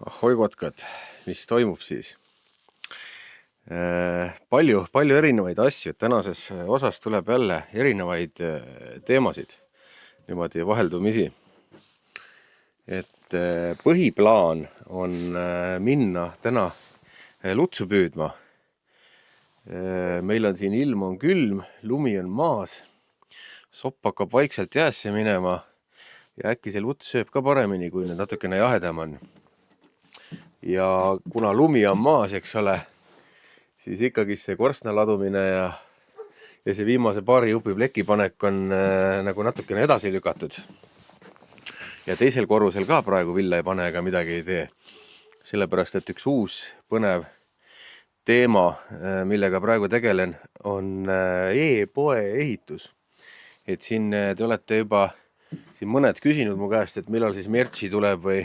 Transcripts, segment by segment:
Ahoi kotkad, mis toimub siis? Palju erinevaid asju, et tänases osas tuleb jälle erinevaid teemasid niimoodi vaheldumisi. Et põhiplaan on minna täna lutsu püüdma. Meil on siin ilm on külm, lumi on maas, sopp hakkab vaikselt jäässe minema ja äkki see luts sööb ka paremini, kui nüüd natukene jahedam on. Ja kuna lumi on maas, eks ole, siis ikkagi see korstna ladumine ja see viimase paari jupi plekipanek on nagu natukene edasi lükatud. Ja teisel korrusel ka praegu villa ei pane ega midagi ei tee. Sellepärast, et üks uus põnev teema, millega praegu tegelen, on e-poe ehitus. Et siin te olete juba siin mõned küsinud mu käest, et millal siis mertsi tuleb või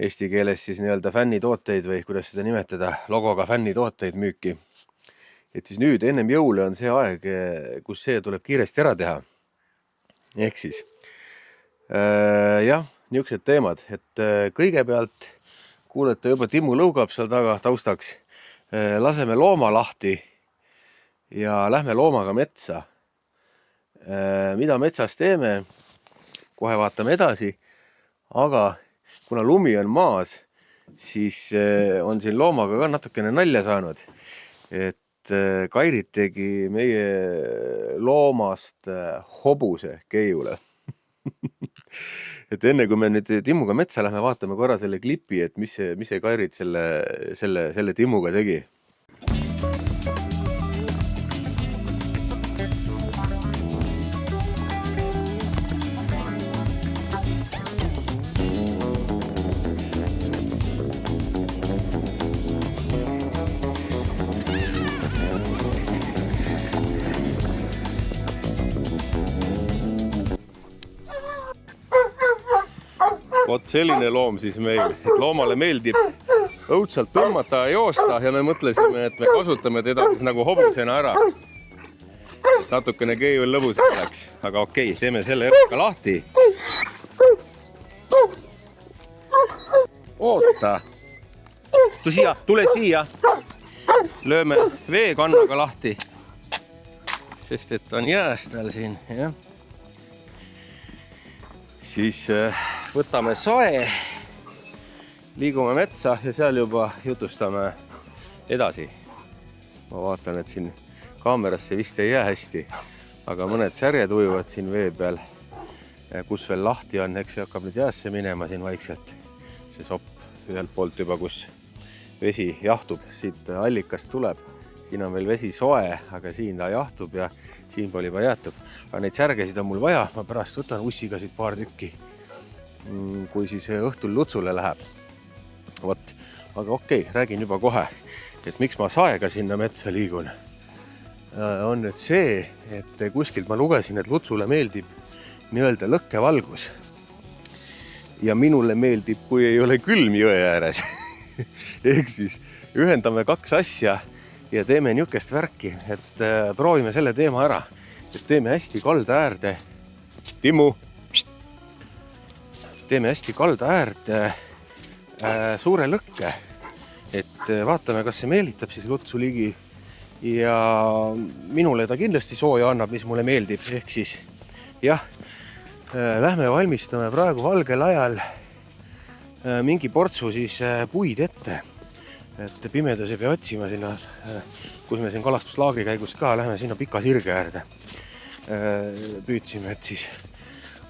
eesti keeles siis nii-öelda fännitooteid või kuidas seda nimetada, logoga fännitooteid müüki. Et siis nüüd ennem jõule on see aeg, kus see tuleb kiiresti ära teha. Ehk siis, jah, niisugused teemad, et kõigepealt kuulete juba Timmu lõugab seal taga taustaks. Laseme looma lahti ja lähme loomaga metsa. Mida metsas teeme? Kohe vaatame edasi, aga kuna lumi on maas, siis on siin loomaga ka natukene nalja saanud. Et Kairit tegi meie loomast hobuse keiule. Et enne kui me nüüd Timmuga metsa lähme, vaatame korra selle klipi, et mis see Kairit selle Timmuga tegi. Vot selline loom siis meil, et loomale meeldib õudselt tõmmata ja joosta ja me mõtlesime, et me kasutame teda siis nagu hobusena ära. Et natukene keiul lõbusam oleks, aga okei, teeme selle ka lahti. Oota, tule siia, lööme veekannaga lahti, sest et on jääs tal siin, jah. Siis võtame sae, liigume metsa ja seal juba jutustame edasi. Ma vaatan, et siin kaamerasse vist ei jää hästi, aga mõned särjed ujuvad siin vee peal, kus veel lahti on, eks see hakkab nüüd jäässe minema siin vaikselt. See sopp ühelt poolt juba, kus vesi jahtub, siit allikast tuleb. Siin on veel vesi soe, aga siin ta jahtub ja siin pool juba jäetud. Aga neid särgesid on mul vaja, ma pärast võtan ussiga siit paar tükki, kui siis õhtul lutsule läheb. Vot, aga okei, räägin juba kohe, et miks ma saega sinna metsa liigun. On nüüd see, et kuskilt ma lugesin, et lutsule meeldib nii-öelda lõkkevalgus. Ja minule meeldib, kui ei ole külm jõe ääres. Ehk siis ühendame kaks asja ja teeme niisugust värki, et proovime selle teema ära. Et teeme hästi kalda äärde. Timmu! Teeme hästi kalda äärde suure lõkke. Et vaatame, kas see meelitab siis lutsu ligi. Ja minule ta kindlasti sooja annab, mis mulle meeldib. Ehk siis, jah, lähme valmistame praegu valgel ajal mingi portsu siis puid ette. Et pimedas ei pea otsima sinna, kus me siin kalastuslaagri käigus ka lähme sinna pika sirge äärde. Püüdsime, et siis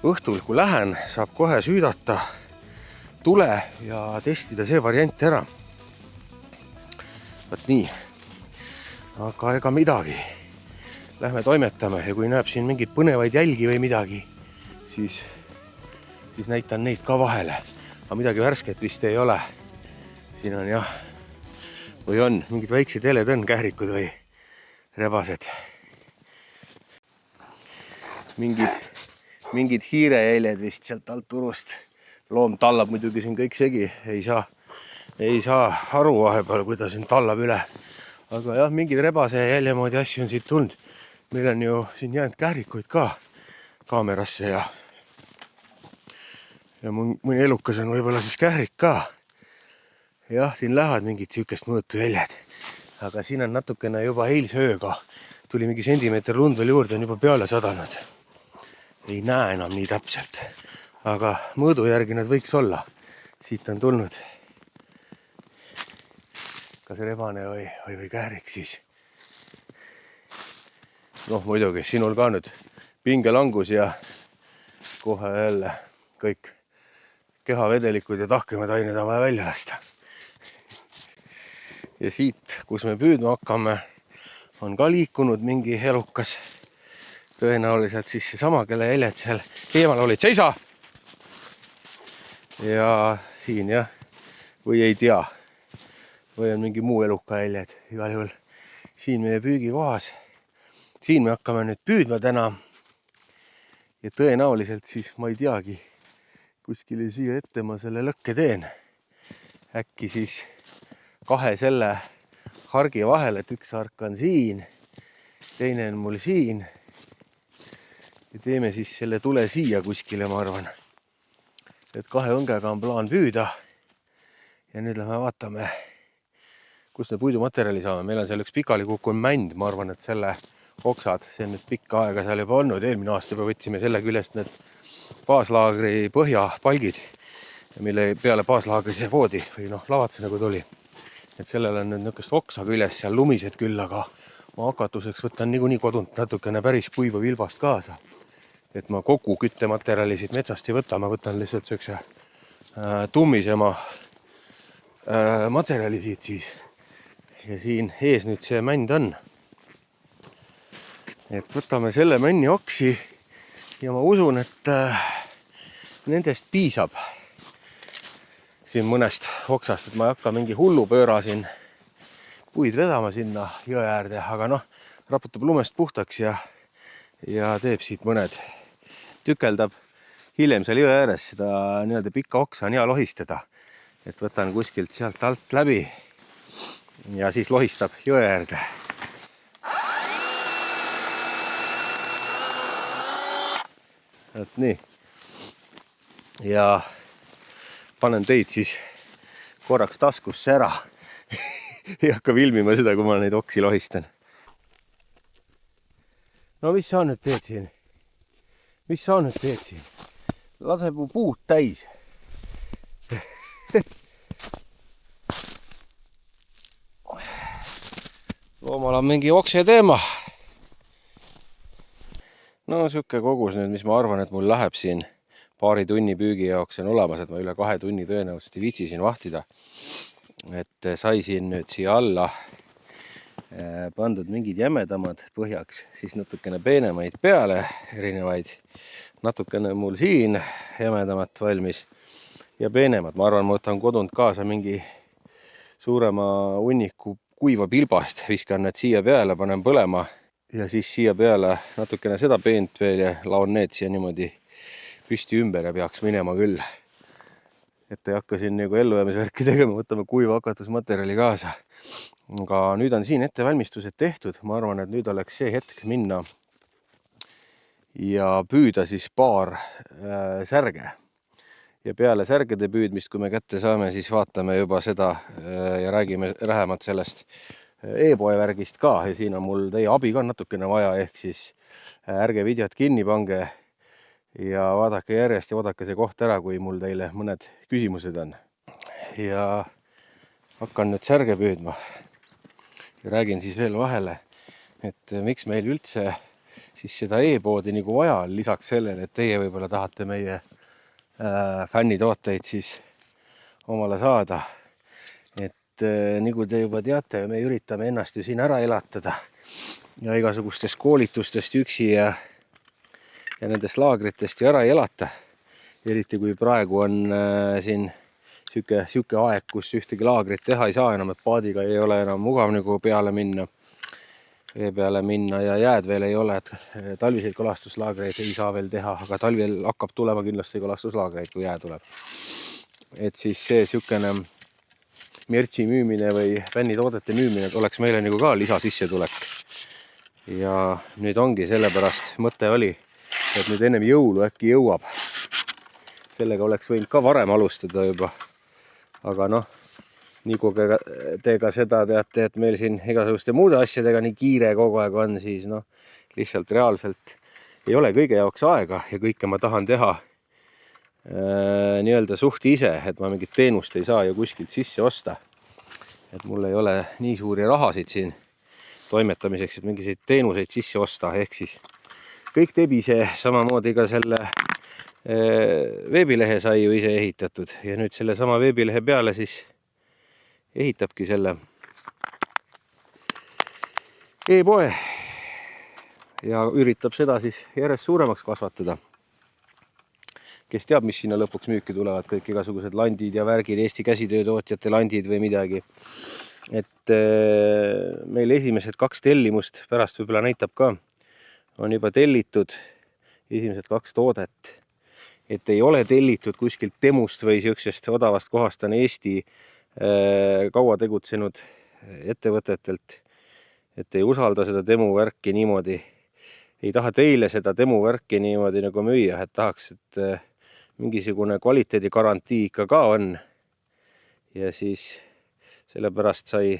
õhtul, kui lähen, saab kohe süüdata tule ja testida see variant ära. Võt nii. Aga ega midagi. Lähme toimetame ja kui näeb siin mingeid põnevaid jälgi või midagi, siis näitan neid ka vahele. Aga midagi värsket vist ei ole. Siin on jah, või on mingid väiksed heled on, kährikud või rebased. Mingid hiirejäljed vist sealt alt turust. Loom tallab muidugi siin kõik segi. Ei saa aru vahepeal, kui ta siin tallab üle. Aga jah, mingid rebase jälje moodi asju on siit tulnud. Meil on ju siin jäänud kährikuid ka kaamerasse ja mõni elukas on võib-olla siis kährik ka. jah, siin lähevad mingid sihukest mõõtujäljed, aga siin on natukene juba eilse ööga tuli mingi sentimeeter lund veel juurde, on juba peale sadanud. Ei näe enam nii täpselt, aga mõõdu järgi nad võiks olla. Siit on tulnud kas rebane või käärik siis. Noh, muidugi sinul ka nüüd pingelangus ja kohe jälle kõik kehavedelikud ja tahkemad ained on vaja välja lasta. Ja siit, kus me püüdma hakkame, on ka liikunud mingi elukas. Tõenäoliselt siis seesama, kelle jäljed seal eemal olid. Seisa! Ja siin jah, või ei tea. Või on mingi muu eluka jäljed. Igal juhul siin meie püügikohas. Siin me hakkame nüüd püüdma täna. Ja tõenäoliselt siis ma ei teagi, kuskile siia ette ma selle lõkke teen. Äkki siis kahe selle hargi vahel, et üks hark on siin, teine on mul siin. Ja teeme siis selle tule siia kuskile, ma arvan. Et kahe õngega on plaan püüda. Ja nüüd lähme vaatame, kus me puidumaterjali saame. Meil on seal üks pikali kukkunud mänd. Ma arvan, et selle oksad, see on nüüd pikka aega seal juba olnud. Eelmine aasta juba võtsime selle küljest need baaslaagri põhjapalgid, mille peale baaslaagri see voodi või lavatus nagu tuli. Et sellel on nüüd niisugust oksa küljes seal lumised küll, aga ma hakatuseks võtan niikuinii kodunt natukene päris kuiva vilbast kaasa. Et ma kogu küttematerjali siit metsast ei võta, ma võtan lihtsalt sökse tummisema materjali siit siis. Ja siin ees nüüd see mänd on. Et võtame selle männi oksi ja ma usun, et nendest piisab. Siin mõnest oksast, et ma ei hakka mingi hullu pööra siin puid vedama sinna jõe äärde, aga raputab lumest puhtaks ja teeb siit mõned. Tükeldab hiljem seal jõe ääres seda nii-öelda pikka oksa on hea lohistada. Et võtan kuskilt sealt alt läbi ja siis lohistab jõe äärde. Et nii. Ja panen teid siis korraks taskusse ära. Ei hakka filmima seda, kui ma neid oksi lohistan. No mis sa nüüd teed siin? Mis sa nüüd teed siin? Lase mu puud täis. Loomal on mingi okse teema. No siuke kogus nüüd, mis ma arvan, et mul läheb siin paari tunni püügi jaoks on olemas, et ma üle 2 tunni tõenäoliselt ei viitsi siin vahtida. Et sai siin nüüd siia alla pandud mingid jämedamad põhjaks, siis natukene peenemaid peale, erinevaid. Natukene mul siin jämedamat valmis ja peenemad. Ma arvan, ma võtan kodunt kaasa mingi suurema hunniku kuiva pilbast, viskan need siia peale, panen põlema ja siis siia peale natukene seda peent veel ja laon need siia niimoodi püsti ümber ja peaks minema küll. Et ei hakka siin nagu ellujäämisvärki tegema, võtame kuiva hakatusmaterjali kaasa. Aga nüüd on siin ettevalmistused tehtud. Ma arvan, et nüüd oleks see hetk minna ja püüda siis paar särge. Ja peale särgede püüdmist, kui me kätte saame, siis vaatame juba seda ja räägime lähemalt sellest e-poe värgist ka. Ja siin on mul teie abi ka natukene vaja, ehk siis ärge videot kinni pange ja vaadake järjest ja oodake see koht ära, kui mul teile mõned küsimused on. Ja hakkan nüüd särge püüdma. Ja räägin siis veel vahele, et miks meil üldse siis seda e-poodi nagu vaja on, lisaks sellele, et teie võib-olla tahate meie fännitooteid siis omale saada. Et nagu te juba teate, me üritame ennast ju siin ära elatada ja igasugustest koolitustest üksi ja nendest laagritest ju ära ei elata. Eriti kui praegu on siin siuke aeg, kus ühtegi laagrit teha ei saa enam, et paadiga ei ole enam mugav nagu vee peale minna ja jääd veel ei ole, et talviseid kalastuslaagreid ei saa veel teha, aga talvel hakkab tulema kindlasti kalastuslaagreid, kui jää tuleb. Et siis see siukene mertsi müümine või fännitoodete müümine oleks meile nagu ka lisasissetulek. Ja nüüd ongi sellepärast mõte oli, et nüüd ennem jõulu äkki jõuab. Sellega oleks võinud ka varem alustada juba. Aga Nagu te ka seda teate, et meil siin igasuguste muude asjadega nii kiire kogu aeg on, siis noh, lihtsalt reaalselt ei ole kõige jaoks aega ja kõike ma tahan teha nii-öelda suht ise, et ma mingit teenust ei saa ju kuskilt sisse osta. Et mul ei ole nii suuri rahasid siin toimetamiseks, et mingisuguseid teenuseid sisse osta, ehk siis kõik teeb ise, samamoodi ka selle veebilehe sai ju ise ehitatud ja nüüd selle sama veebilehe peale siis ehitabki selle e-poe ja üritab seda siis järjest suuremaks kasvatada. Kes teab, mis sinna lõpuks müüki tulevad, kõik igasugused landid ja värgid, Eesti käsitöötootjate landid või midagi. Et meil esimesed 2 tellimust, pärast võib-olla näitab ka, on juba tellitud esimesed 2 toodet. Et ei ole tellitud kuskilt temust või siuksest odavast kohast, on Eesti kaua tegutsenud ettevõtetelt, et ei usalda seda temu värki niimoodi. Ei taha teile seda temu värki niimoodi nagu müüa, et tahaks, et mingisugune kvaliteedigarantii ikka ka on. Ja siis sellepärast sai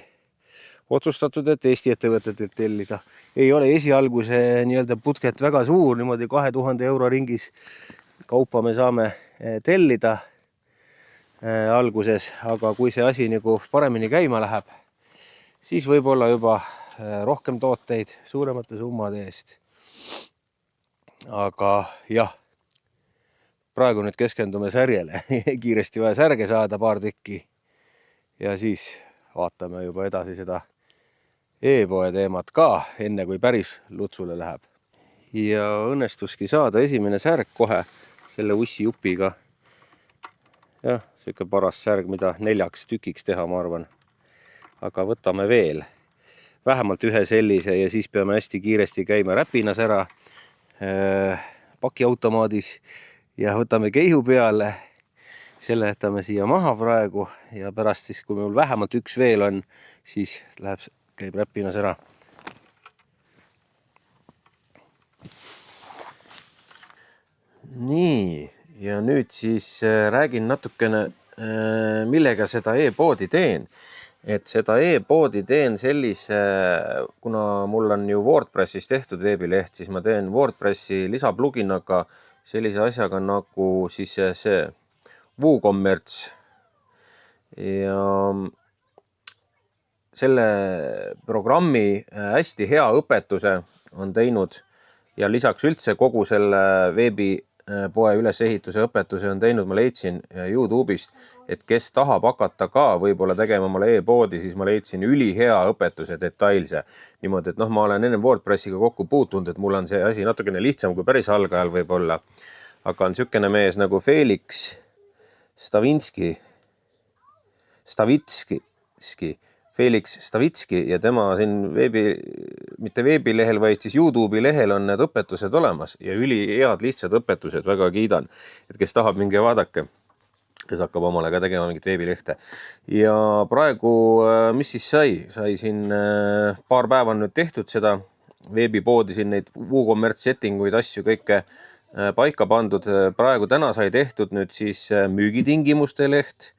otsustatud, et Eesti ettevõtetelt tellida. Ei ole esialgu see nii-öelda putket väga suur, niimoodi 2000 euro ringis kaupa me saame tellida alguses, aga kui see asi nagu paremini käima läheb, siis võib-olla juba rohkem tooteid suuremate summade eest. Aga jah, praegu nüüd keskendume särjele. Kiiresti vaja särge saada paar tükki ja siis vaatame juba edasi seda e-poe teemat ka, enne kui päris lutsule läheb. Ja õnnestuski saada esimene särg kohe selle ussi jupiga. Jah, siuke paras särg, mida 4 tükiks teha, ma arvan. Aga võtame veel vähemalt ühe sellise ja siis peame hästi kiiresti käima räpinas ära pakiautomaadis ja võtame keihu peale. Selle jätame siia maha praegu ja pärast siis, kui mul vähemalt 1 veel on, siis käib räpinas ära. Nii, ja nüüd siis räägin natukene, millega seda e-poodi teen. Et seda e-poodi teen sellise, kuna mul on ju WordPressis tehtud veebileht, siis ma teen WordPressi lisapluginaga sellise asjaga nagu siis see WooCommerce. Ja selle programmi hästi hea õpetuse on teinud ja lisaks üldse kogu selle veebipoe ülesehituse õpetuse on teinud, ma leidsin YouTube'ist, et kes tahab hakata ka võib-olla tegema omale e-poodi, siis ma leidsin ülihea õpetuse detailse. Niimoodi, et ma olen enne WordPressiga kokku puutunud, et mul on see asi natukene lihtsam kui päris algajal võib-olla. Aga on sükene mees nagu Felix Stavitski ja tema siin mitte veebilehel, vaid siis YouTube'i lehel on need õpetused olemas ja ülihead lihtsad õpetused, väga kiidan. Et kes tahab, minge vaadake, kes hakkab omale ka tegema mingit veebilehte. Ja praegu, mis siis sai? Sai siin paar päeva nüüd tehtud seda veebipoodi, siin neid WooCommerce settinguid, asju kõike paika pandud. Praegu täna sai tehtud nüüd siis müügitingimuste leht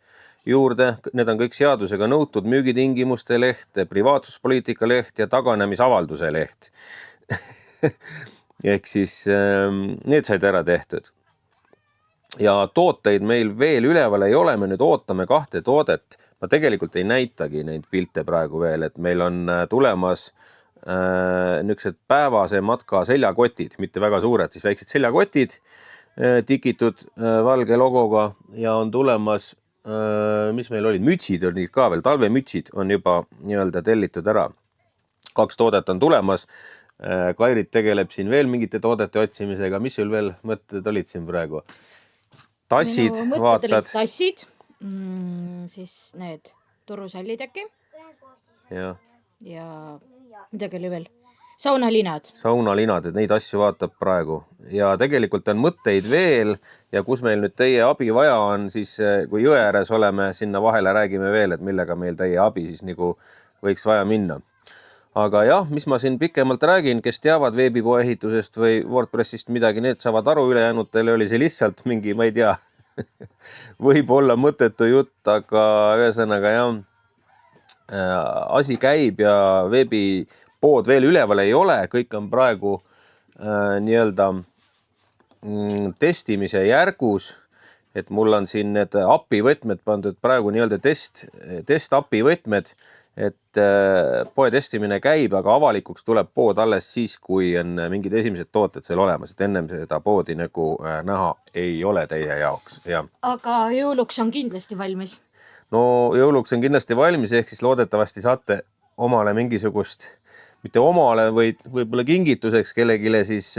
juurde. Need on kõik seadusega nõutud müügitingimuste leht, privaatsuspoliitika leht ja taganemisavalduse leht. Ehk siis need said ära tehtud. Ja tooteid meil veel üleval ei ole, me nüüd ootame 2 toodet. Ma tegelikult ei näitagi neid pilte praegu veel, et meil on tulemas niisugused päevase matka seljakotid, mitte väga suured, siis väiksed seljakotid, tikitud valge logoga ja on tulemas, mis meil olid, mütsid olid ka veel, talvemütsid on juba nii-öelda tellitud ära. 2 toodet on tulemas, Kairit tegeleb siin veel mingite toodete otsimisega, mis sul veel mõtted olid siin praegu? Tassid, vaatad? Tassid, siis need turusallid äkki ja midagi oli veel. Saunalinad, et neid asju vaatab praegu. Ja tegelikult on mõtteid veel ja kus meil nüüd teie abi vaja on, siis kui jõe ääres oleme, sinna vahele räägime veel, et millega meil teie abi siis nagu võiks vaja minna. Aga jah, mis ma siin pikemalt räägin, kes teavad veebipoe ehitusest või WordPressist midagi, need saavad aru, ülejäänutele oli see lihtsalt mingi, ma ei tea, võib olla mõttetu jutt, aga ühesõnaga jah, asi käib ja veebipood veel üleval ei ole, kõik on praegu nii-öelda testimise järgus, et mul on siin need API-võtmed pandud praegu nii-öelda test API-võtmed, et poe testimine käib, aga avalikuks tuleb pood alles siis, kui on mingid esimesed tooted seal olemas, et ennem seda poodi nagu näha ei ole teie jaoks. Ja. Aga jõuluks on kindlasti valmis. No jõuluks on kindlasti valmis, ehk siis loodetavasti saate omale mingisugust, mitte omale, või võib-olla kingituseks kellegile siis,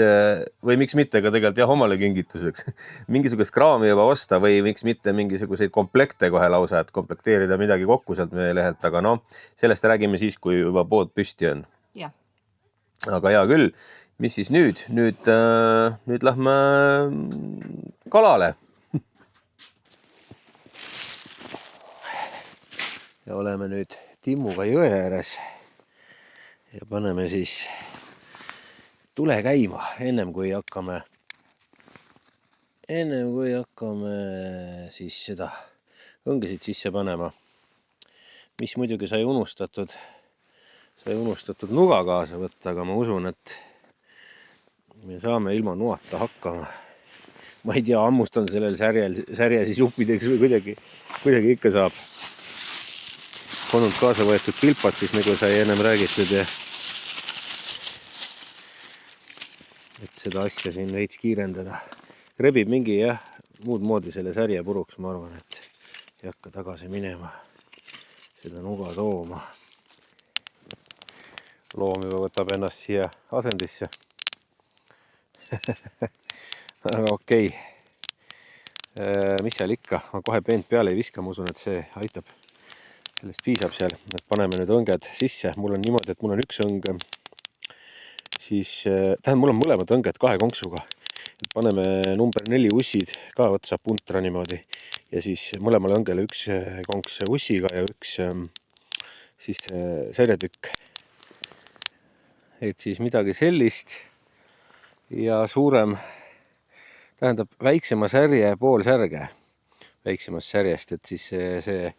või miks mitte ka tegelikult jah, omale kingituseks, mingisugust kraami juba osta või miks mitte mingisuguseid komplekte kohe lausa, et komplekteerida midagi kokku sealt meie lehelt, aga noh, sellest räägime siis, kui juba pood püsti on. Ja. Aga hea küll, mis siis nüüd? Nüüd lähme kalale. Ja oleme nüüd Timmuga jõe ääres. Ja paneme siis tule käima ennem kui hakkame siis seda õngesid sisse panema, mis muidugi sai unustatud nuga kaasa võtta, aga ma usun, et me saame ilma nuata hakkama. Ma ei tea, ammustan sellel särje siis uppideks või kuidagi ikka saab. Polnud kaasa võetud pilpad siis, nagu sai ennem räägitud ja et seda asja siin veits kiirendada. Rebib mingi muud moodi selle särje puruks, ma arvan, et ei hakka tagasi minema seda nuga tooma. Loom juba võtab ennast siia asendisse. Aga okei. Mis seal ikka? Ma kohe peent peale ei viska, ma usun, et see aitab. Sellest piisab seal, et paneme nüüd õnged sisse. Mul on niimoodi, et mul on üks õng, siis mul on mõlemad õnged 2 konksuga. Paneme number 4 ussid ka otsa puntra niimoodi ja siis mõlemale õngele 1 konks ussiga ja 1 siis särjetükk. Et siis midagi sellist ja suurem, tähendab väiksema särje pool särge väiksemast särjest, et siis see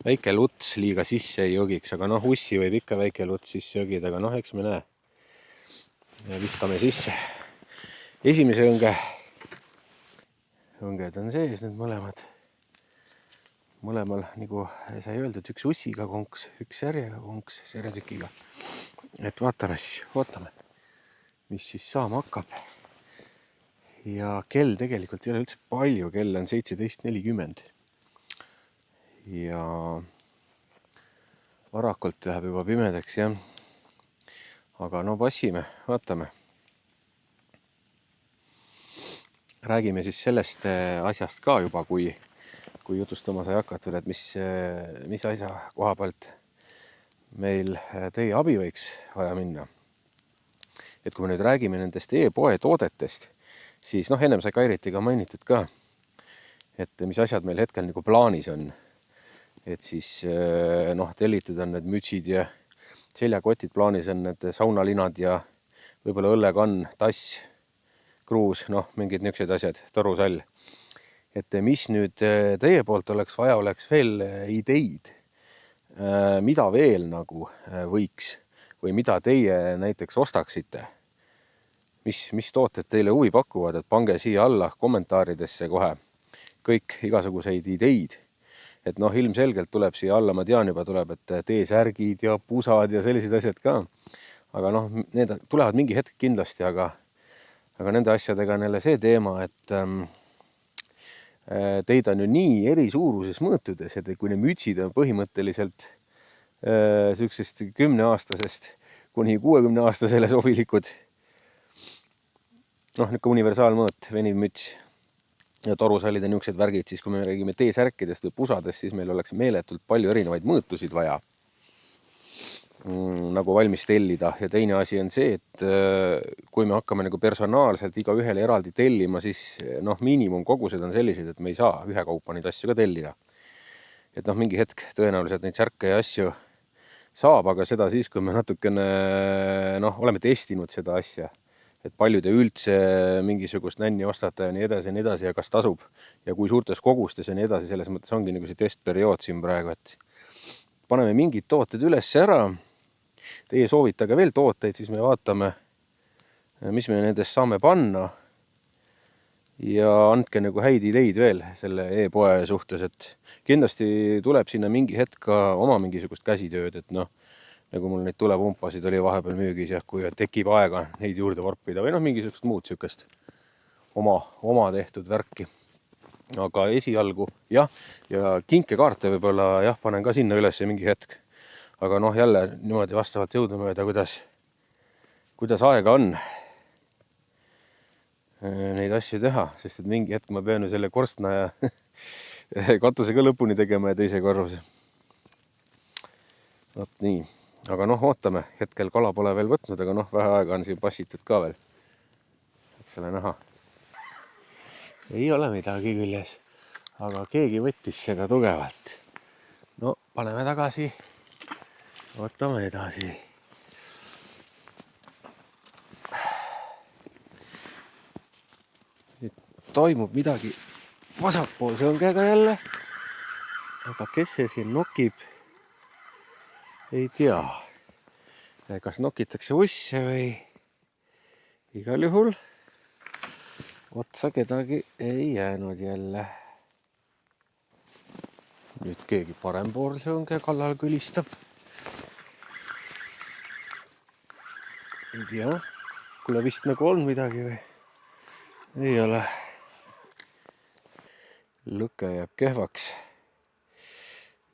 väike luts liiga sisse ei jogiks, aga noh, ussi võib ikka väike luts sisse jogida, aga noh, eks me näe. Ja viskame sisse. Esimese õnged on sees nüüd mõlemad. Mõlemal, nagu sai öeldud, 1 ussiga konks, 1 särjega konks, särjetükiga. Et vaatame, mis siis saama hakkab. Ja kell tegelikult ei ole üldse palju, kell on 17:40. Ja varakult läheb juba pimedaks, jah. Aga no passime, vaatame. Räägime siis sellest asjast ka juba, kui jutustama sai hakatud, et mis asja koha pealt meil teie abi võiks vaja minna. Et kui me nüüd räägime nendest e-poe toodetest, siis noh, ennem sai Kairiti ka mainitud ka, et mis asjad meil hetkel nagu plaanis on. Et siis noh, tellitud on need mütsid ja seljakotid, plaanis on need saunalinad ja võib-olla õllekann, tass, kruus, noh, mingid niisugused asjad, torusall. Et mis nüüd teie poolt oleks vaja, oleks veel ideid, mida veel nagu võiks või mida teie näiteks ostaksite. Mis tooted teile huvi pakuvad, et pange siia alla kommentaaridesse kohe kõik igasuguseid ideid. Et noh, ilmselgelt tuleb siia alla, ma tean juba tuleb, et teesärgid ja pusad ja sellised asjad ka. Aga noh, need tulevad mingi hetk kindlasti, aga nende asjadega on jälle see teema, et teid on ju nii eri suuruses mõõtudes, et kui need mütsid on põhimõtteliselt sellisest 10-aastasest kuni 60-aastasele sobilikud, noh, niisugune universaalmõõt, veniv müts ja torusallid ja niisugused värgid, siis kui me räägime teesärkidest või pusadest, siis meil oleks meeletult palju erinevaid mõõtusid vaja nagu valmis tellida. Ja teine asi on see, et kui me hakkame nagu personaalselt iga ühele eraldi tellima, siis noh, miinimumkogused on sellised, et me ei saa ühekaupa neid asju ka tellida. Et noh, mingi hetk tõenäoliselt neid särke ja asju saab, aga seda siis, kui me natukene noh, oleme testinud seda asja. Et palju te üldse mingisugust nänni ostate ja nii edasi ja kas tasub ja kui suurtes kogustes ja nii edasi, selles mõttes ongi nagu see testperiood siin praegu, et paneme mingid tooted üles ära. Teie soovitage veel tooteid, siis me vaatame, mis me nendest saame panna. Ja andke nagu häid ideid veel selle e-poe suhtes, et kindlasti tuleb sinna mingi hetk ka oma mingisugust käsitööd, et noh, nagu mul neid tulepumpasid oli vahepeal müügis ja kui tekib aega neid juurde varpida või noh, mingisugust muud sükest oma tehtud värki. Aga esialgu jah, ja kinkekaarte võib-olla jah, panen ka sinna üles mingi hetk. Aga noh, jälle niimoodi vastavalt jõudumööda, kuidas aega on neid asju teha, sest et mingi hetk ma pean ju selle korstna ja katusega lõpuni tegema ja teise korruse. Vot nii. Aga noh, ootame. Hetkel kala pole veel võtnud, aga noh, vähe aega on siin passitud ka veel. Eks ole näha. Ei ole midagi küljes, aga keegi võttis seda tugevalt. No, paneme tagasi. Ootame edasi. Toimub midagi vasakpoolse õngega jälle, aga kes see siin nokib, ei tea. Kas nokitakse usse või igal juhul otsa kedagi ei jäänud jälle. Nüüd keegi parempoolse õnge kallal kõlistab. Ei tea, kuule vist nagu on midagi või? Ei ole. Lõke jääb kehvaks.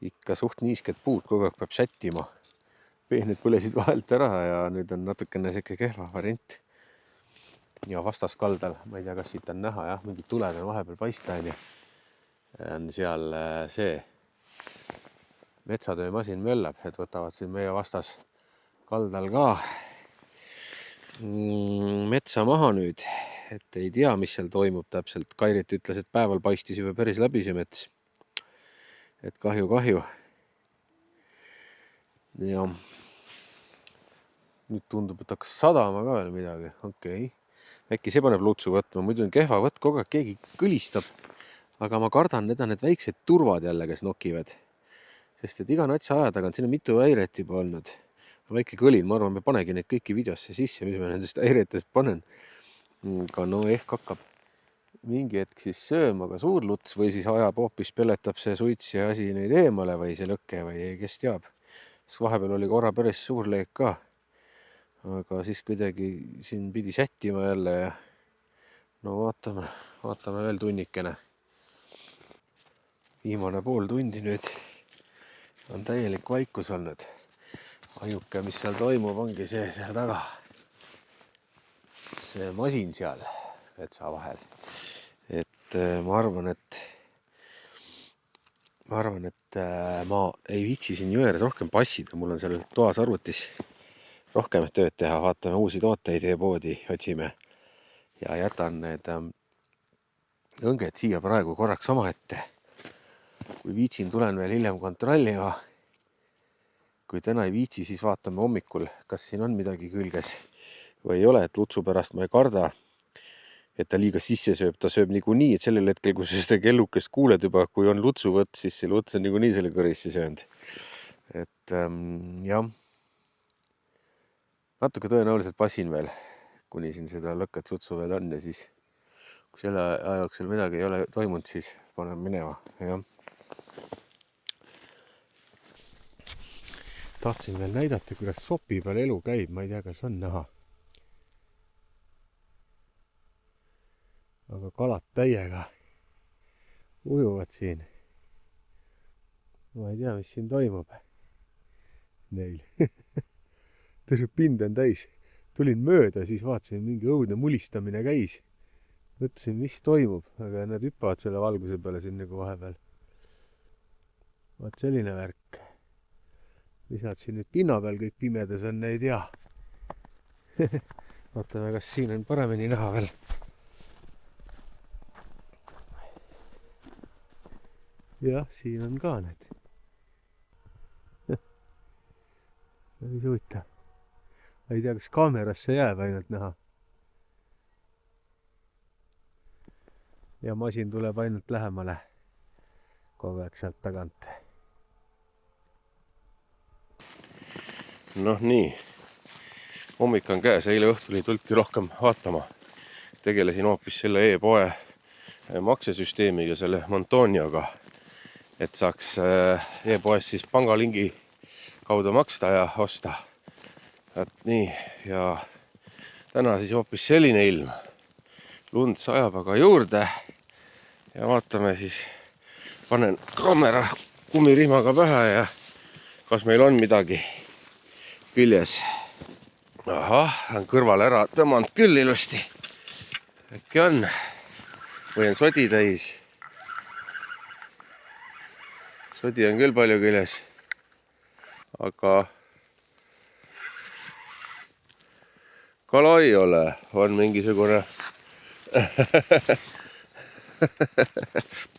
Ikka suht niisked puud kogu aeg peab sättima. Peened põlesid vahelt ära ja nüüd on natukene siuke kehva variant. Ja vastaskaldal, ma ei tea, kas siit on näha, jah, mingid tuled on vahepeal paista on seal see metsatöömasin möllab, et võtavad siin meie vastaskaldal ka metsa maha nüüd. Et ei tea, mis seal toimub täpselt. Kairit ütles, et päeval paistis juba päris läbi see mets. Et kahju. Ja nüüd tundub, et hakkas sadama ka veel midagi. Okei. Äkki see paneb lutsu võtma. Muidu on kehva võtt, kogu aeg keegi kõlistab. Aga ma kardan, need on need väiksed turvad jälle, kes nokivad. Sest et iga natsa aja tagant, siin on mitu häiret juba olnud. Väike kõlin, ma arvan, me panegi neid kõiki videosse sisse, mis ma nendest häiretest panen. Aga no ehk hakkab mingi hetk siis sööma ka suur luts või siis ajab hoopis peletab see suits ja asi neid eemale või see lõkke või kes teab. Sest vahepeal oli korra päris suur leek ka. Aga siis kuidagi siin pidi sättima jälle ja no vaatame veel tunnikene. Viimane pool tundi nüüd on täielik vaikus olnud. Ainuke, mis seal toimub, ongi see seal taga. See masin seal metsa vahel. Et ma arvan, et ma ei viitsi siin jõeres rohkem passida. Mul on seal toas arvutis rohkem tööd teha. Vaatame uusi tooteid ja poodi otsime. Ja jätan need õnged siia praegu korraks oma ette. Kui viitsin, tulen veel hiljem kontrollima. Kui täna ei viitsi, siis vaatame hommikul, kas siin on midagi külges. Või ei ole, et lutsu pärast ma ei karda, et ta liiga sisse sööb. Ta sööb niikuinii, et sellel hetkel, kui sa seda kellukest kuuled juba, kui on lutsuvõtt, siis see luts on niikuinii selle kõrisse söönud. Et jah, natuke tõenäoliselt passin veel, kuni siin seda lõket sutsu veel on ja siis, kui selle aja jooksul midagi ei ole toimunud, siis panen minema. Jah. Tahtsin veel näidata, kuidas sopi peal elu käib. Ma ei tea, kas on näha. Aga kalad täiega ujuvad siin. Ma ei tea, mis siin toimub neil. Terve pind on täis. Tulin mööda, siis vaatasin, mingi õudne mulistamine käis. Mõtlesin, mis toimub, aga nad hüppavad selle valguse peale siin nagu vahepeal. Vaat selline värk. Mis nad siin nüüd pinna peal kõik pimedas on, ei tea. Vaatame, kas siin on paremini näha veel. Jah, siin on ka need. Päris huvitav. Ei tea, kas kaamerasse jääb ainult näha. Ja masin tuleb ainult lähemale kogu aeg sealt tagant. Noh nii, hommik on käes, eile õhtul ei tulnudki rohkem vaatama. Tegelesin hoopis selle e-poe maksesüsteemiga, selle Montonioga, et saaks e-poes siis pangalingi kaudu maksta ja osta. Et nii, ja täna siis hoopis selline ilm. Lund sajab aga juurde ja vaatame siis, panen kaamera kummirihmaga pähe ja kas meil on midagi küljes. Ahah, on kõrval ära tõmmanud küll ilusti. Äkki on. Või on sodi täis. Sodi on küll palju küljes. Aga kala ei ole. On mingisugune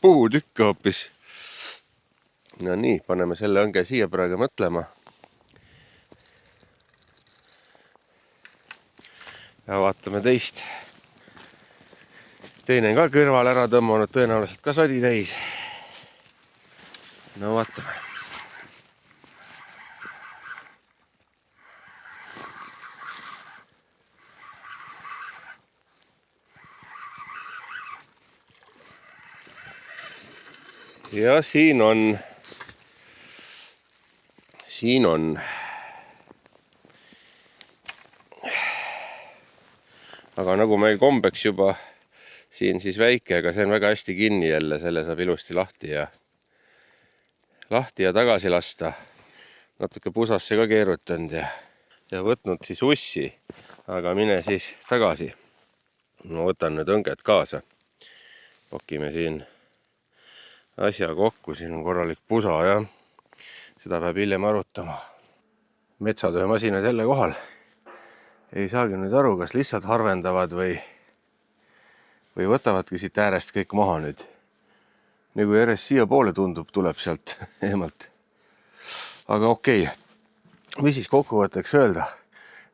puutükk hoopis. No nii, paneme selle õnge siia praegu mõtlema. Ja vaatame teist. Teine on ka kõrval ära tõmmanud, tõenäoliselt ka sodi täis. No vaatame. Ja siin on. Aga nagu meil kombeks juba siin siis väike, aga see on väga hästi kinni jälle, selle saab ilusti lahti ja tagasi lasta. Natuke pusasse ka keerutanud ja võtnud siis ussi, aga mine siis tagasi. Ma võtan nüüd õnged kaasa. Pakime siin asja kokku, siin on korralik pusa ja seda peab hiljem arutama. Metsatöömasinad jälle kohal. Ei saagi nüüd aru, kas lihtsalt harvendavad või võtavadki siit äärest kõik maha nüüd. Nagu järjest siia poole tundub, tuleb sealt eemalt. Aga okei. Või siis kokkuvõtteks öelda,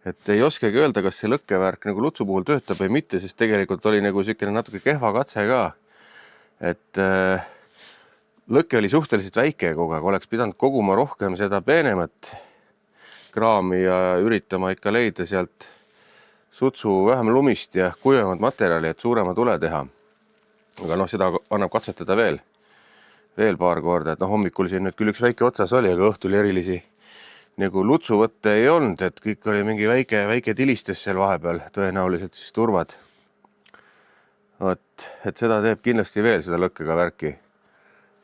et ei oskagi öelda, kas see lõkkevärk nagu lutsu puhul töötab või mitte, sest tegelikult oli nagu selline natuke kehva katse ka. Et lõkke oli suhteliselt väike kogu aeg, oleks pidanud koguma rohkem seda peenemat kraami ja üritama ikka leida sealt sutsu vähem lumist ja kuivemat materjali, et suurema tule teha. Aga noh, seda annab katsetada veel paar korda, et noh, hommikul siin nüüd küll üks väike otsas oli, aga õhtul erilisi nagu lutsuvõtte ei olnud, et kõik oli mingi väike tilistes seal vahepeal, tõenäoliselt siis turvad. Et seda teeb kindlasti veel seda lõkkega värki.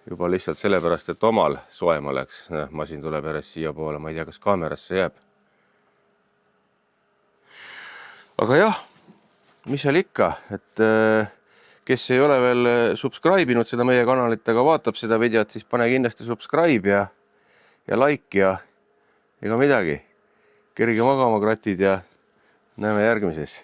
Juba lihtsalt sellepärast, et omal soema läks. Masin tuleb järjest siia poole, ma ei tea, kas kaamerasse jääb. Aga jah, mis seal ikka, et kes ei ole veel subscribe inud seda meie kanalit, aga vaatab seda videot, siis pane kindlasti subscribe ja like ja ega midagi. Kerge magama kratid ja näeme järgmises.